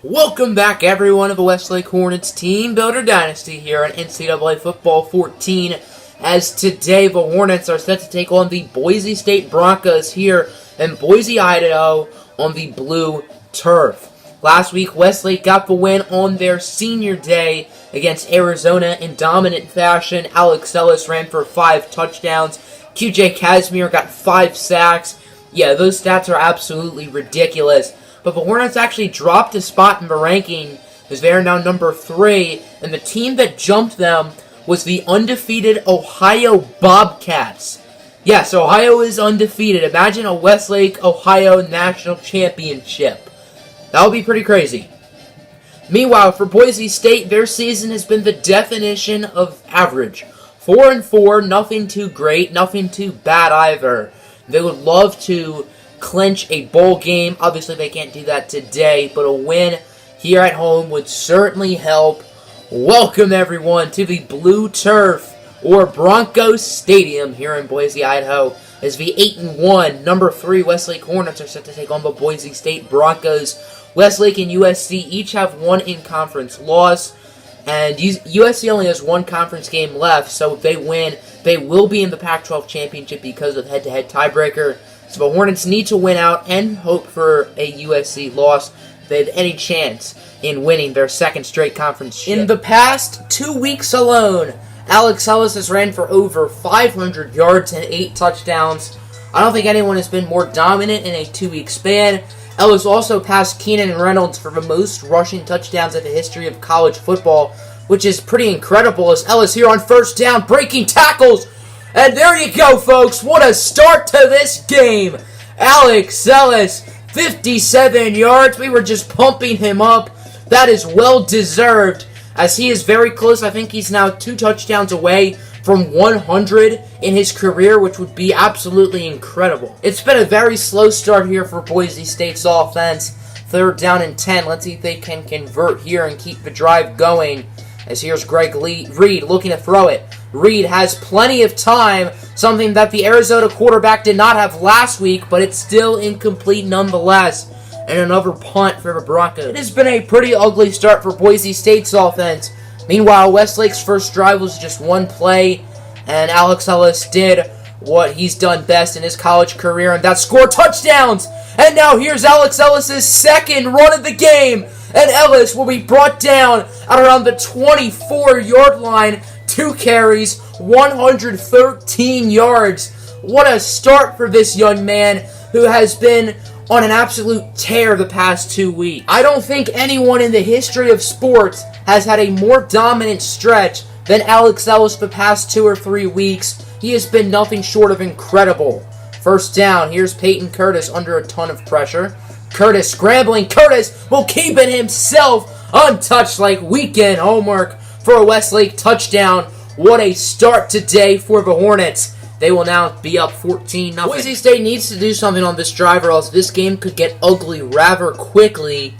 Welcome back, everyone, of the Westlake Hornets Teambuilder Dynasty here on NCAA Football 14. As today, the Hornets are set to take on the Boise State Broncos here in Boise, Idaho, on the blue turf. Last week, Westlake got the win on their senior day against Arizona in dominant fashion. Alex Ellis ran for 5 touchdowns. QJ Casimir got 5 sacks. Yeah, those stats are absolutely ridiculous. But the Hornets actually dropped a spot in the ranking as they are now number 3, and the team that jumped them was the undefeated Ohio Bobcats. Yes, Ohio is undefeated. Imagine a Westlake, Ohio national championship. That would be pretty crazy. Meanwhile, for Boise State, their season has been the definition of average. 4-4, nothing too great, nothing too bad either. They would love to clinch a bowl game. Obviously, they can't do that today, but a win here at home would certainly help. Welcome, everyone, to the blue turf, or Broncos Stadium here in Boise, Idaho, as the 8-1, number 3 Westlake Hornets are set to take on the Boise State Broncos. Westlake and USC each have one in-conference loss, and USC only has one conference game left, so if they win, they will be in the Pac-12 championship because of head-to-head tiebreaker. So the Hornets need to win out and hope for a USC loss if they have any chance in winning their second straight conference. In the past 2 weeks alone, Alex Ellis has ran for over 500 yards and 8 touchdowns. I don't think anyone has been more dominant in a 2-week span. Ellis also passed Keenan Reynolds for the most rushing touchdowns in the history of college football, which is pretty incredible, as Ellis here on first down, breaking tackles. And there you go, folks. What a start to this game. Alex Ellis, 57 yards. We were just pumping him up. That is well-deserved, as he is very close. I think he's now 2 touchdowns away from 100 in his career, which would be absolutely incredible. It's been a very slow start here for Boise State's offense. 3rd down and 10. Let's see if they can convert here and keep the drive going. As here's Greg Reed looking to throw it. Reed has plenty of time, something that the Arizona quarterback did not have last week, but it's still incomplete nonetheless. And another punt for the Broncos. It has been a pretty ugly start for Boise State's offense. Meanwhile, Westlake's first drive was just one play, and Alex Ellis did what he's done best in his college career, and that's score touchdowns! And now here's Alex Ellis' second run of the game, and Ellis will be brought down at around the 24-yard line. 2 carries, 113 yards. What a start for this young man who has been on an absolute tear the past 2 weeks. I don't think anyone in the history of sports has had a more dominant stretch than Alex Ellis the past 2 or 3 weeks. He has been nothing short of incredible. First down, here's Peyton Curtis under a ton of pressure. Curtis scrambling. Curtis will keep it himself untouched like weekend homework for a Westlake touchdown. What a start today for the Hornets. They will now be up 14-0. Boise State needs to do something on this drive, or else this game could get ugly rather quickly.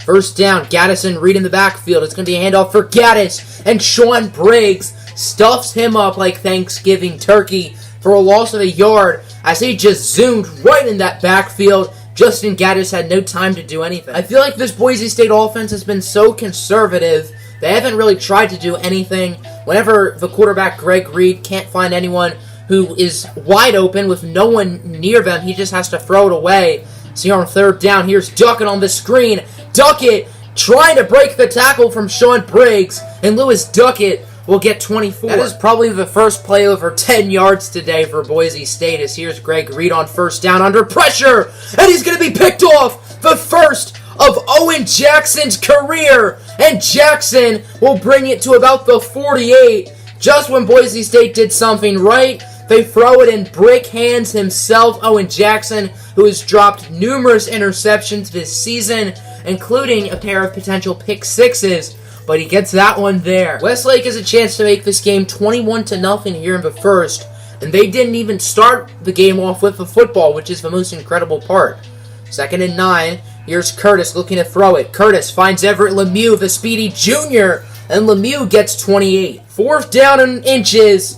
First down, Gaddison Reed in the backfield. It's going to be a handoff for Gaddis, and Sean Briggs stuffs him up like Thanksgiving turkey for a loss of a yard as he just zoomed right in that backfield. Justin Gaddis had no time to do anything. I feel like this Boise State offense has been so conservative. They haven't really tried to do anything. Whenever the quarterback, Greg Reed, can't find anyone who is wide open with no one near them, he just has to throw it away. So here on 3rd down, here's Duckett on the screen. Duckett trying to break the tackle from Sean Briggs, and Lewis Duckett will get 24. That is probably the first play over 10 yards today for Boise State, as here's Greg Reed on first down under pressure, and he's going to be picked off. The first of Owen Jackson's career, and Jackson will bring it to about the 48. Just when Boise State did something right, they throw it in brick hands himself, Owen Jackson, who has dropped numerous interceptions this season, including a pair of potential pick sixes, but he gets that one there. Westlake has a chance to make this game 21-0 here in the first, and they didn't even start the game off with the football, which is the most incredible part. 2nd and 9, here's Curtis looking to throw it. Curtis finds Everett Lemieux, the speedy junior, and Lemieux gets 28. 4th down and inches,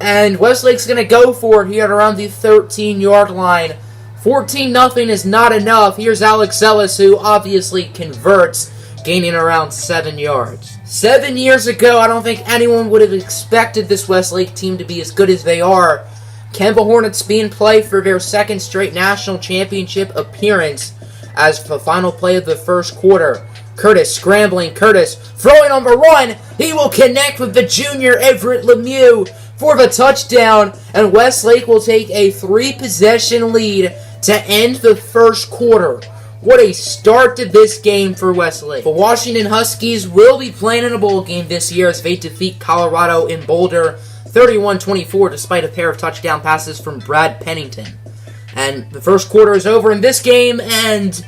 and Westlake's going to go for it here at around the 13-yard line. 14-0 is not enough. Here's Alex Ellis, who obviously converts. gaining around 7 yards. 7 years ago, I don't think anyone would have expected this Westlake team to be as good as they are. Kemba Hornets be in play for their second straight national championship appearance as the final play of the first quarter. Curtis scrambling, Curtis throwing on the run. He will connect with the junior Everett Lemieux for the touchdown, and Westlake will take a 3-possession lead to end the first quarter. What a start to this game for Westlake. The Washington Huskies will be playing in a bowl game this year as they defeat Colorado in Boulder 31-24 despite a pair of touchdown passes from Brad Pennington. And the first quarter is over in this game, and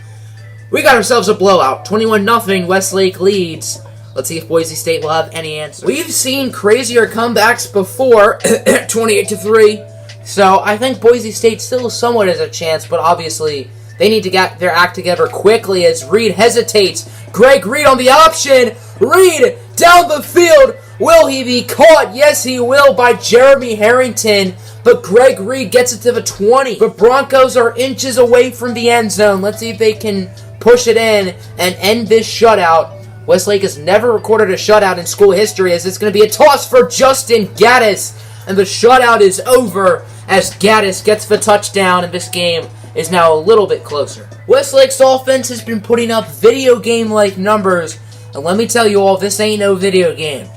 we got ourselves a blowout. 21-0, Westlake leads. Let's see if Boise State will have any answer. We've seen crazier comebacks before, 28-3. So I think Boise State still somewhat has a chance, but obviously they need to get their act together quickly as Reed hesitates. Greg Reed on the option. Reed down the field. Will he be caught? Yes, he will by Jeremy Harrington. But Greg Reed gets it to the 20. The Broncos are inches away from the end zone. Let's see if they can push it in and end this shutout. Westlake has never recorded a shutout in school history as it's going to be a toss for Justin Gaddis. And the shutout is over as Gaddis gets the touchdown, and this game is now a little bit closer. Westlake's offense has been putting up video game-like numbers, and let me tell you all, this ain't no video game.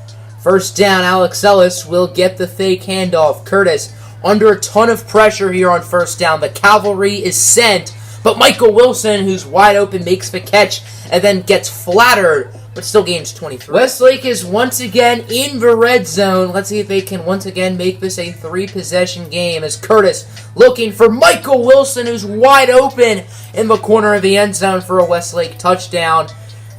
First down, Alex Ellis will get the fake handoff. Curtis under a ton of pressure here on first down. The cavalry is sent, but Michael Wilson, who's wide open, makes the catch and then gets flattered, but still gains 23. Westlake is once again in the red zone. Let's see if they can once again make this a 3-possession game as Curtis looking for Michael Wilson, who's wide open in the corner of the end zone for a Westlake touchdown,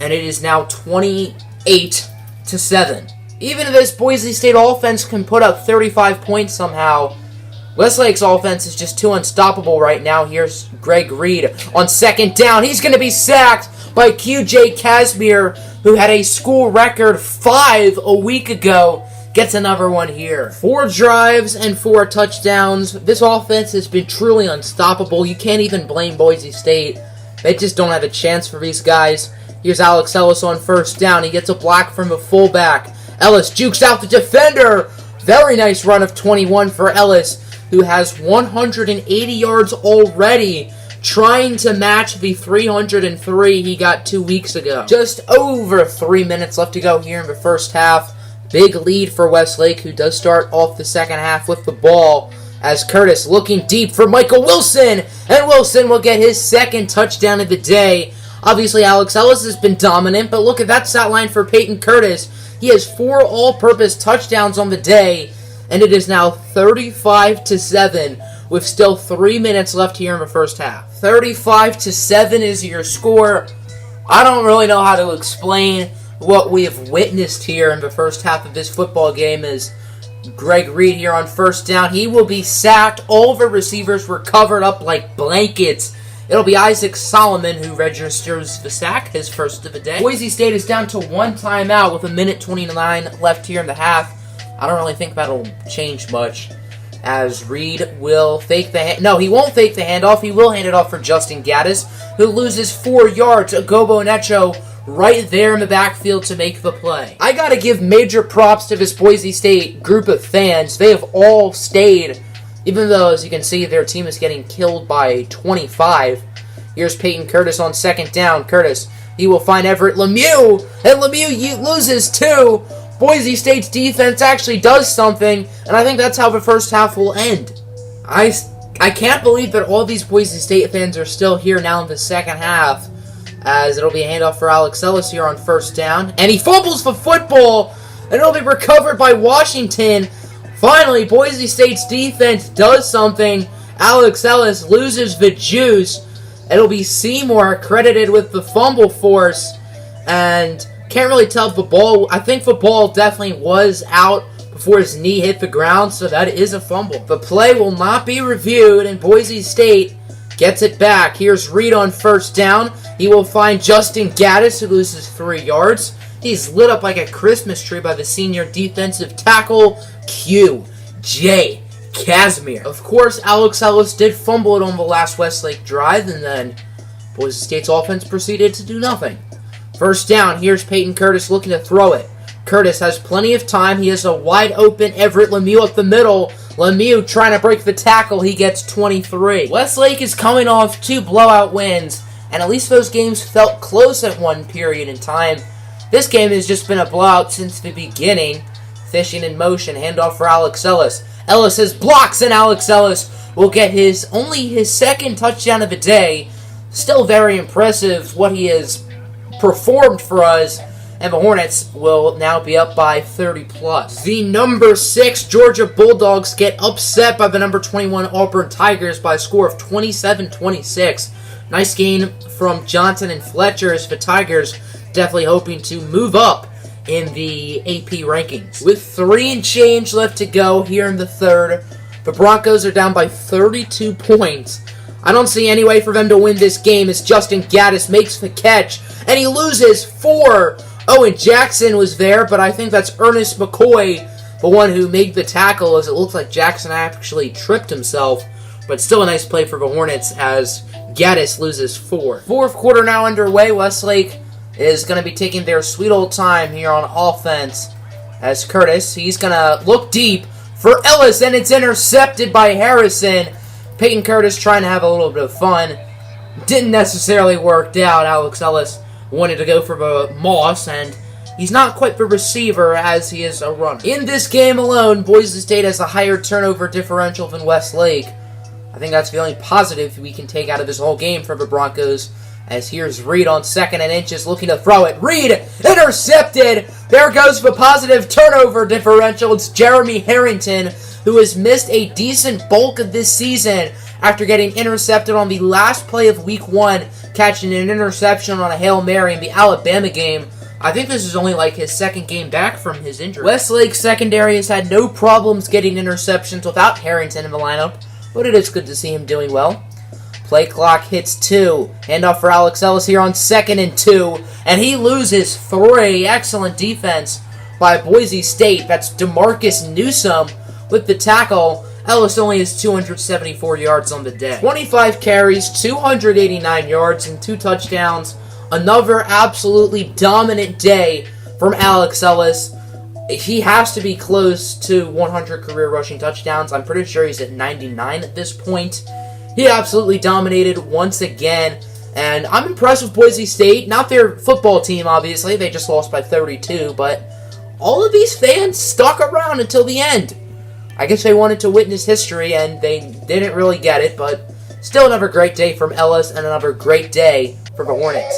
and it is now 28-7. Even if this Boise State offense can put up 35 points somehow, Westlake's offense is just too unstoppable right now. Here's Greg Reed on second down. He's going to be sacked by QJ Casimir, who had a school record 5 a week ago. Gets another one here. 4 drives and 4 touchdowns. This offense has been truly unstoppable. You can't even blame Boise State. They just don't have a chance for these guys. Here's Alex Ellis on first down. He gets a block from the fullback. Ellis jukes out the defender. Very nice run of 21 for Ellis, who has 180 yards already, trying to match the 303 he got 2 weeks ago. Just over 3 minutes left to go here in the first half. Big lead for Westlake, who does start off the second half with the ball, as Curtis looking deep for Michael Wilson, and Wilson will get his second touchdown of the day. Obviously, Alex Ellis has been dominant, but look at that stat line for Peyton Curtis. He has 4 all-purpose touchdowns on the day, and it is now 35-7 with still 3 minutes left here in the first half. 35-7 is your score. I don't really know how to explain what we have witnessed here in the first half of this football game as Greg Reed here on first down. He will be sacked. All the receivers were covered up like blankets. It'll be Isaac Solomon who registers the sack, his first of the day. Boise State is down to 1 timeout with 1:29 left here in the half. I don't really think that'll change much, as Reed will fake the No, he won't fake the handoff. He will hand it off for Justin Gaddis, who loses 4 yards. Agobo Necho right there in the backfield to make the play. I gotta give major props to this Boise State group of fans. They have all stayed, even though, as you can see, their team is getting killed by 25. Here's Peyton Curtis on second down. Curtis, he will find Everett Lemieux, and Lemieux loses 2. Boise State's defense actually does something, and I think that's how the first half will end. I can't believe that all these Boise State fans are still here now in the second half, as it'll be a handoff for Alex Ellis here on first down, and he fumbles the football, and it'll be recovered by Washington. Finally, Boise State's defense does something. Alex Ellis loses the juice. It'll be Seymour credited with the fumble force, and can't really tell if the ball, I think the ball definitely was out before his knee hit the ground, so that is a fumble. The play will not be reviewed, and Boise State gets it back. Here's Reed on first down. He will find Justin Gaddis, who loses 3 yards. He's lit up like a Christmas tree by the senior defensive tackle, QJ Casimir. Of course, Alex Ellis did fumble it on the last Westlake drive, and then Boise State's offense proceeded to do nothing. First down, here's Peyton Curtis looking to throw it. Curtis has plenty of time. He has a wide open Everett Lemieux up the middle. Lemieux trying to break the tackle. He gets 23. Westlake is coming off 2 blowout wins, and at least those games felt close at one period in time. This game has just been a blowout since the beginning. Fishing in motion, handoff for Alex Ellis. Ellis has blocks, and Alex Ellis will get only his second touchdown of the day. Still very impressive what he has performed for us, and the Hornets will now be up by 30+. The number 6 Georgia Bulldogs get upset by the number 21 Auburn Tigers by a score of 27-26. Nice gain from Johnson and Fletcher as the Tigers definitely hoping to move up in the AP rankings. With 3 and change left to go here in the third, the Broncos are down by 32 points. I don't see any way for them to win this game as Justin Gaddis makes the catch, and he loses 4. Owen Jackson was there, but I think that's Ernest McCoy, the one who made the tackle, as it looks like Jackson actually tripped himself. But still a nice play for the Hornets as Gaddis loses 4. Fourth quarter now underway. Westlake is going to be taking their sweet old time here on offense as Curtis, he's going to look deep for Ellis, and it's intercepted by Harrison. Peyton Curtis trying to have a little bit of fun. Didn't necessarily work out. Alex Ellis wanted to go for the Moss, and he's not quite the receiver as he is a runner. In this game alone, Boise State has a higher turnover differential than Westlake. I think that's the only positive we can take out of this whole game for the Broncos. As here's Reed on 2nd and inches looking to throw it. Reed intercepted. There goes the positive turnover differential. It's Jeremy Harrington, who has missed a decent bulk of this season after getting intercepted on the last play of Week 1, catching an interception on a Hail Mary in the Alabama game. I think this is only like his second game back from his injury. Westlake's secondary has had no problems getting interceptions without Harrington in the lineup, but it is good to see him doing well. Play clock hits 2. Handoff for Alex Ellis here on 2nd and 2. And he loses 3. Excellent defense by Boise State. That's DeMarcus Newsome with the tackle. Ellis only has 274 yards on the day. 25 carries, 289 yards, and 2 touchdowns. Another absolutely dominant day from Alex Ellis. He has to be close to 100 career rushing touchdowns. I'm pretty sure he's at 99 at this point. He absolutely dominated once again, and I'm impressed with Boise State. Not their football team, obviously. They just lost by 32, but all of these fans stuck around until the end. I guess they wanted to witness history, and they didn't really get it, but still another great day from Ellis and another great day for the Hornets.